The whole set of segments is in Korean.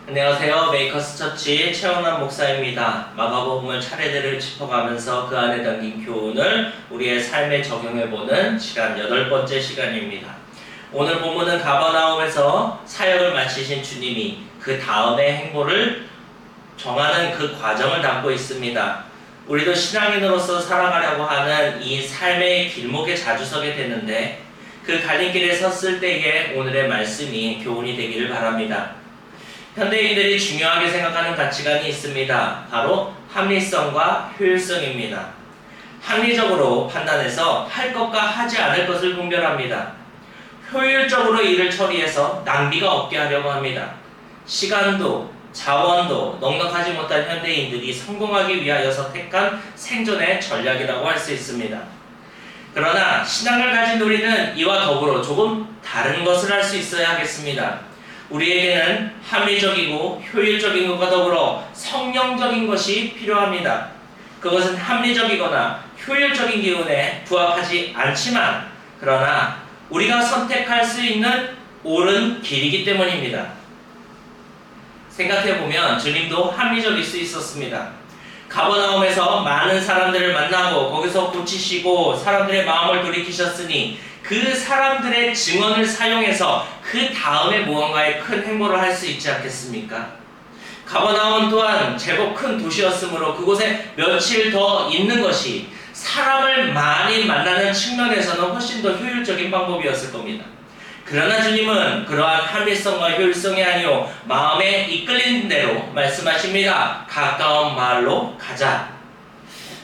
안녕하세요. 메이커스 처치 최원환 목사입니다. 마가복음을 차례대로 짚어가면서 그 안에 담긴 교훈을 우리의 삶에 적용해보는 시간 8번째 시간입니다. 오늘 본문은 가버나움에서 사역을 마치신 주님이 그 다음의 행보를 정하는 그 과정을 담고 있습니다. 우리도 신앙인으로서 살아가려고 하는 이 삶의 길목에 자주 서게 되는데 그 갈림길에 섰을 때에 오늘의 말씀이 교훈이 되기를 바랍니다. 현대인들이 중요하게 생각하는 가치관이 있습니다. 바로 합리성과 효율성입니다. 합리적으로 판단해서 할 것과 하지 않을 것을 분별합니다. 효율적으로 일을 처리해서 낭비가 없게 하려고 합니다. 시간도 자원도 넉넉하지 못한 현대인들이 성공하기 위하여 택한 생존의 전략이라고 할 수 있습니다. 그러나 신앙을 가진 우리는 이와 더불어 조금 다른 것을 할 수 있어야 하겠습니다. 우리에게는 합리적이고 효율적인 것과 더불어 성령적인 것이 필요합니다. 그것은 합리적이거나 효율적인 기운에 부합하지 않지만 그러나 우리가 선택할 수 있는 옳은 길이기 때문입니다. 생각해보면 주님도 합리적일 수 있었습니다. 가버나움에서 많은 사람들을 만나고 거기서 고치시고 사람들의 마음을 돌이키셨으니 그 사람들의 증언을 사용해서 그 다음에 무언가의 큰 행보를 할 수 있지 않겠습니까? 가버나움 또한 제법 큰 도시였으므로 그곳에 며칠 더 있는 것이 사람을 많이 만나는 측면에서는 훨씬 더 효율적인 방법이었을 겁니다. 그러나 주님은 그러한 합리성과 효율성이 아니요 마음에 이끌리는 대로 말씀하십니다. 가까운 마을로 가자.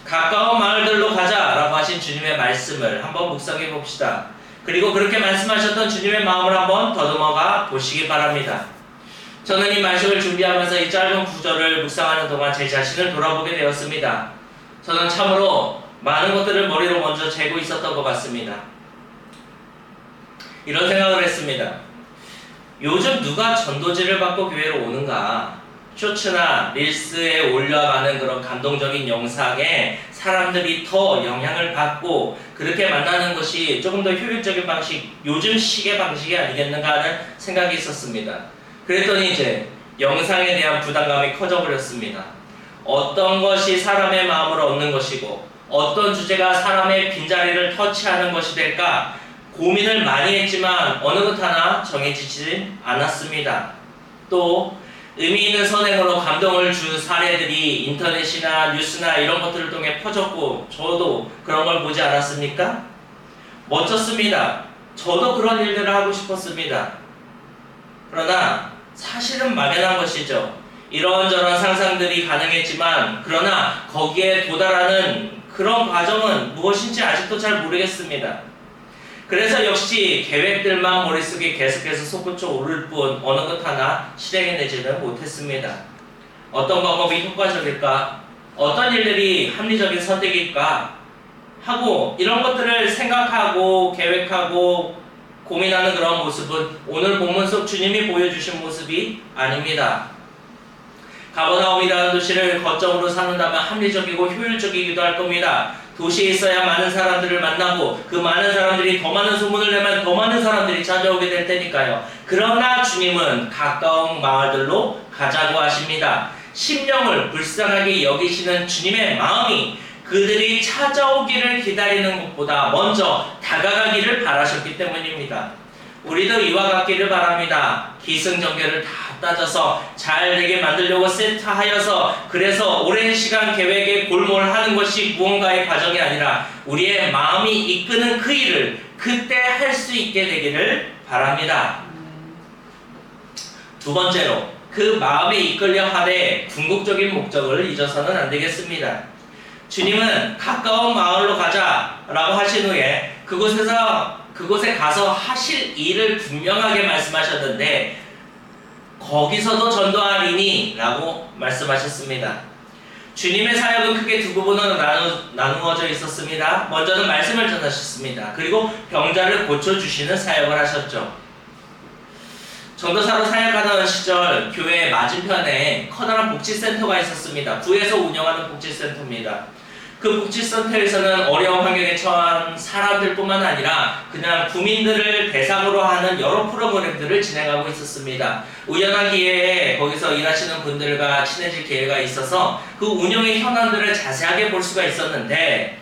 가까운 마을들로 가자라고 하신 주님의 말씀을 한번 묵상해 봅시다. 그리고 그렇게 말씀하셨던 주님의 마음을 한번 더듬어가 보시기 바랍니다. 저는 이 말씀을 준비하면서 이 짧은 구절을 묵상하는 동안 제 자신을 돌아보게 되었습니다. 저는 참으로 많은 것들을 머리로 먼저 재고 있었던 것 같습니다. 이런 생각을 했습니다. 요즘 누가 전도지를 받고 교회로 오는가? 쇼츠나 릴스에 올라가는 그런 감동적인 영상에 사람들이 더 영향을 받고 그렇게 만나는 것이 조금 더 효율적인 방식, 요즘 시계 방식이 아니겠는가 하는 생각이 있었습니다. 그랬더니 이제 영상에 대한 부담감이 커져버렸습니다. 어떤 것이 사람의 마음을 얻는 것이고 어떤 주제가 사람의 빈자리를 터치하는 것이 될까 고민을 많이 했지만 어느 것 하나 정해지지 않았습니다. 또 의미 있는 선행으로 감동을 준 사례들이 인터넷이나 뉴스나 이런 것들을 통해 퍼졌고 저도 그런 걸 보지 않았습니까? 멋졌습니다. 저도 그런 일들을 하고 싶었습니다. 그러나 사실은 막연한 것이죠. 이런저런 상상들이 가능했지만 그러나 거기에 도달하는 그런 과정은 무엇인지 아직도 잘 모르겠습니다. 그래서 역시 계획들만 머릿속에 계속해서 솟구쳐 오를 뿐 어느 것 하나 실행해내지는 못했습니다. 어떤 방법이 효과적일까? 어떤 일들이 합리적인 선택일까? 하고 이런 것들을 생각하고 계획하고 고민하는 그런 모습은 오늘 본문 속 주님이 보여주신 모습이 아닙니다. 가버나움이라는 도시를 거점으로 삼는다면 합리적이고 효율적이기도 할 겁니다. 도시에 있어야 많은 사람들을 만나고 그 많은 사람들이 더 많은 소문을 내면 더 많은 사람들이 찾아오게 될 테니까요. 그러나 주님은 가까운 마을들로 가자고 하십니다. 심령을 불쌍하게 여기시는 주님의 마음이 그들이 찾아오기를 기다리는 것보다 먼저 다가가기를 바라셨기 때문입니다. 우리도 이와 같기를 바랍니다. 기승전결을 다 따져서 잘 되게 만들려고 세트하여서 그래서 오랜 시간 계획에 골몰하는 것이 무언가의 과정이 아니라 우리의 마음이 이끄는 그 일을 그때 할 수 있게 되기를 바랍니다. 두 번째로 그 마음에 이끌려 하되 궁극적인 목적을 잊어서는 안 되겠습니다. 주님은 가까운 마을로 가자라고 하신 후에 그곳에 가서 하실 일을 분명하게 말씀하셨는데 거기서도 전도하리니 라고 말씀하셨습니다. 주님의 사역은 크게 두 부분으로 나누어져 있었습니다. 먼저는 말씀을 전하셨습니다. 그리고 병자를 고쳐주시는 사역을 하셨죠. 전도사로 사역하던 시절 교회 맞은편에 커다란 복지센터가 있었습니다. 구에서 운영하는 복지센터입니다. 그 복지센터에서는 어려운 환경에 처한 사람들뿐만 아니라 그냥 구민들을 대상으로 하는 여러 프로그램들을 진행하고 있었습니다. 우연한 기회에 거기서 일하시는 분들과 친해질 기회가 있어서 그 운영의 현안들을 자세하게 볼 수가 있었는데,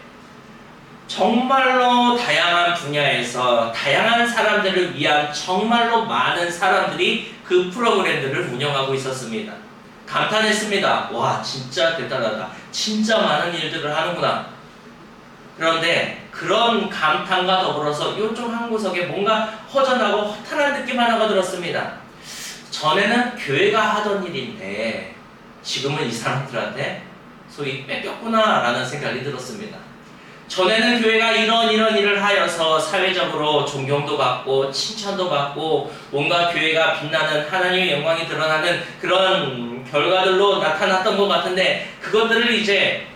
정말로 다양한 분야에서 다양한 사람들을 위한 정말로 많은 사람들이 그 프로그램들을 운영하고 있었습니다. 감탄했습니다. 와, 진짜 대단하다. 진짜 많은 일들을 하는구나. 그런데 그런 감탄과 더불어서 요쪽 한 구석에 뭔가 허전하고 허탈한 느낌 하나가 들었습니다. 전에는 교회가 하던 일인데 지금은 이 사람들한테 소위 뺏겼구나 라는 생각이 들었습니다. 전에는 교회가 이런 일을 하여서 사회적으로 존경도 받고 칭찬도 받고 뭔가 교회가 빛나는 하나님의 영광이 드러나는 그런 결과들로 나타났던 것 같은데, 그것들을 이제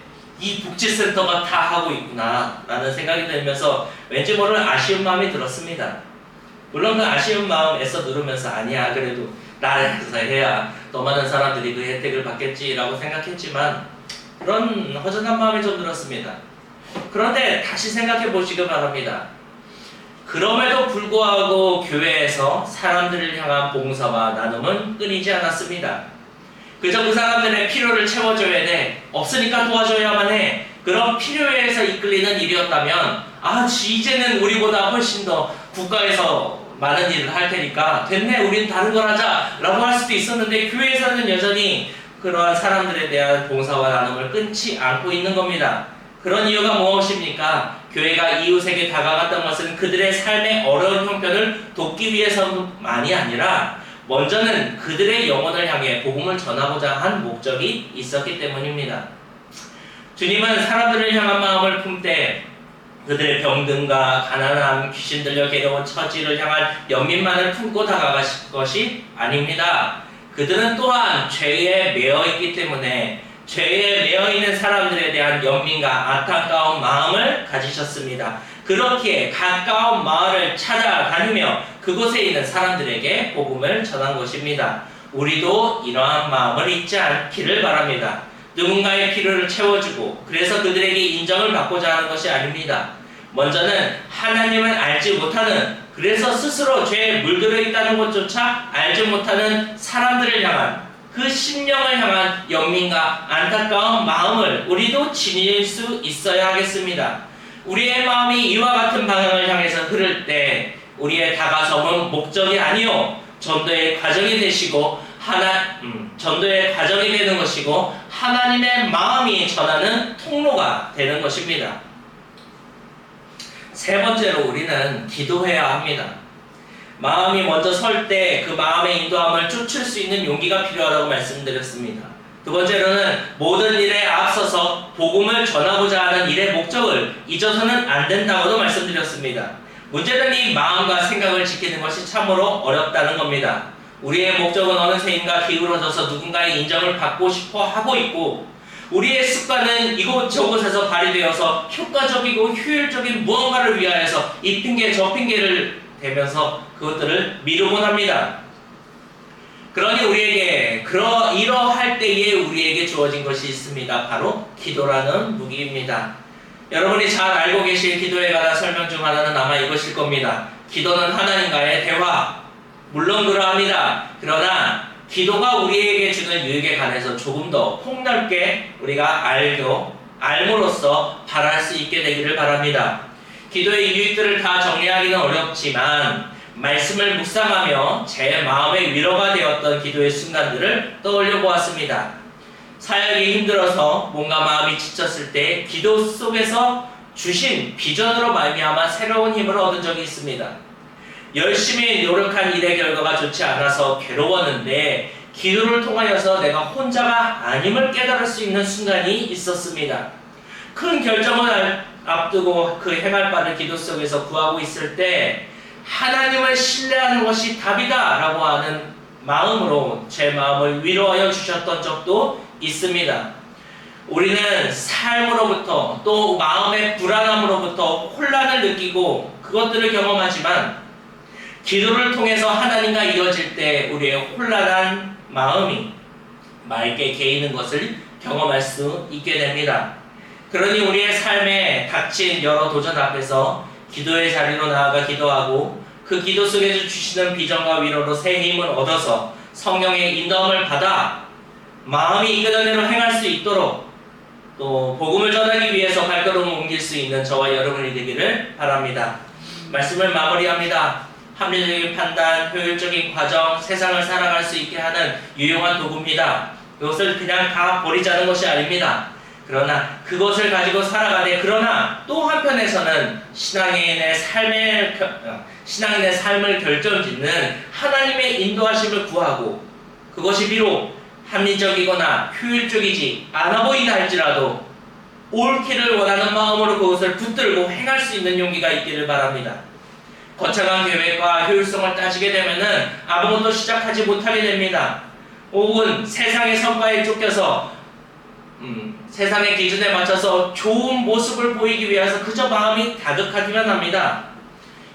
이 복지센터가 다 하고 있구나 라는 생각이 들면서 왠지 모를 아쉬운 마음이 들었습니다. 물론 그 아쉬운 마음 애써 누르면서 아니야, 그래도 나라에서 해야 더 많은 사람들이 그 혜택을 받겠지라고 생각했지만 그런 허전한 마음이 좀 들었습니다. 그런데 다시 생각해 보시기 바랍니다. 그럼에도 불구하고 교회에서 사람들을 향한 봉사와 나눔은 끊이지 않았습니다. 그저 그 사람들의 필요를 채워줘야 돼, 없으니까 도와줘야만 해, 그런 필요에서 이끌리는 일이었다면 이제는 우리보다 훨씬 더 국가에서 많은 일을 할 테니까 됐네, 우린 다른 걸 하자 라고 할 수도 있었는데, 교회에서는 여전히 그러한 사람들에 대한 봉사와 나눔을 끊지 않고 있는 겁니다. 그런 이유가 무엇입니까? 교회가 이웃에게 다가갔던 것은 그들의 삶의 어려운 형편을 돕기 위해서만이 아니라 먼저는 그들의 영혼을 향해 복음을 전하고자 한 목적이 있었기 때문입니다. 주님은 사람들을 향한 마음을 품되 그들의 병든과 가난함, 귀신 들려 괴로운 처지를 향한 연민만을 품고 다가가실 것이 아닙니다. 그들은 또한 죄에 매여있기 때문에 죄에 매여있는 사람들에 대한 연민과 안타까운 마음을 가지셨습니다. 그렇기에 가까운 마을을 찾아다니며 그곳에 있는 사람들에게 복음을 전한 것입니다. 우리도 이러한 마음을 잊지 않기를 바랍니다. 누군가의 필요를 채워주고 그래서 그들에게 인정을 받고자 하는 것이 아닙니다. 먼저는 하나님을 알지 못하는, 그래서 스스로 죄에 물들어 있다는 것조차 알지 못하는 사람들을 향한 그 심령을 향한 연민과 안타까운 마음을 우리도 지닐 수 있어야 하겠습니다. 우리의 마음이 이와 같은 방향을 향해서 흐를 때 우리의 다가섬은 목적이 아니요 전도의 과정이 되시고 전도의 과정이 되는 것이고 하나님의 마음이 전하는 통로가 되는 것입니다. 세 번째로 우리는 기도해야 합니다. 마음이 먼저 설 때 그 마음의 인도함을 쫓을 수 있는 용기가 필요하다고 말씀드렸습니다. 두 번째로는 모든 일에 앞서서 복음을 전하고자 하는 일의 목적을 잊어서는 안 된다고도 말씀드렸습니다. 문제는 이 마음과 생각을 지키는 것이 참으로 어렵다는 겁니다. 우리의 목적은 어느 세인가 기울어져서 누군가의 인정을 받고 싶어 하고 있고, 우리의 습관은 이곳저곳에서 발휘되어서 효과적이고 효율적인 무언가를 위하여서 이 핑계 저 핑계를 대면서 그것들을 미루곤 합니다. 그러니 우리에게 이러할 때에 우리에게 주어진 것이 있습니다. 바로 기도라는 무기입니다. 여러분이 잘 알고 계실 기도에 관한 설명 중 하나는 아마 이것일 겁니다. 기도는 하나님과의 대화. 물론 그러합니다. 그러나 기도가 우리에게 주는 유익에 관해서 조금 더 폭넓게 우리가 알므로써 바랄 수 있게 되기를 바랍니다. 기도의 유익들을 다 정리하기는 어렵지만 말씀을 묵상하며 제 마음의 위로가 되었던 기도의 순간들을 떠올려 보았습니다. 사역이 힘들어서 뭔가 마음이 지쳤을 때 기도 속에서 주신 비전으로 말미암아 새로운 힘을 얻은 적이 있습니다. 열심히 노력한 일의 결과가 좋지 않아서 괴로웠는데 기도를 통하여서 내가 혼자가 아님을 깨달을 수 있는 순간이 있었습니다. 큰 결정을 앞두고 그 행할 바를 기도 속에서 구하고 있을 때 하나님을 신뢰하는 것이 답이다 라고 하는 마음으로 제 마음을 위로하여 주셨던 적도 있습니다. 우리는 삶으로부터 또 마음의 불안함으로부터 혼란을 느끼고 그것들을 경험하지만 기도를 통해서 하나님과 이루어질 때 우리의 혼란한 마음이 맑게 개이는 것을 경험할 수 있게 됩니다. 그러니 우리의 삶에 닥친 여러 도전 앞에서 기도의 자리로 나아가 기도하고 그 기도 속에서 주시는 비전과 위로로 새 힘을 얻어서 성령의 인도함을 받아 마음이 이끄는 대로 행할 수 있도록 또 복음을 전하기 위해서 발걸음을 옮길 수 있는 저와 여러분이 되기를 바랍니다. 말씀을 마무리합니다. 합리적인 판단, 효율적인 과정, 세상을 살아갈 수 있게 하는 유용한 도구입니다. 이것을 그냥 다 버리자는 것이 아닙니다. 그러나 그것을 가지고 살아가되 그러나 또 한편에서는 신앙인의 삶을 결정짓는 하나님의 인도하심을 구하고 그것이 비록 합리적이거나 효율적이지 않아 보인다 할지라도 옳기를 원하는 마음으로 그것을 붙들고 행할 수 있는 용기가 있기를 바랍니다. 거창한 계획과 효율성을 따지게 되면은 아무것도 시작하지 못하게 됩니다. 혹은 세상의 성과에 쫓겨서 세상의 기준에 맞춰서 좋은 모습을 보이기 위해서 그저 마음이 다급하기만 합니다.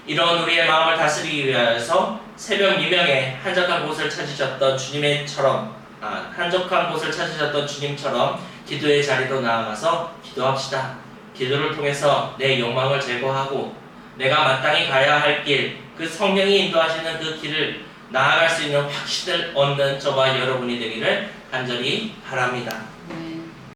이런 우리의 마음을 다스리기 위해서 새벽 미명에 한적한 곳을 찾으셨던 주님처럼 기도의 자리로 나아가서 기도합시다. 기도를 통해서 내 욕망을 제거하고 내가 마땅히 가야 할 길, 그 성령이 인도하시는 그 길을 나아갈 수 있는 확신을 얻는 저와 여러분이 되기를 간절히 바랍니다.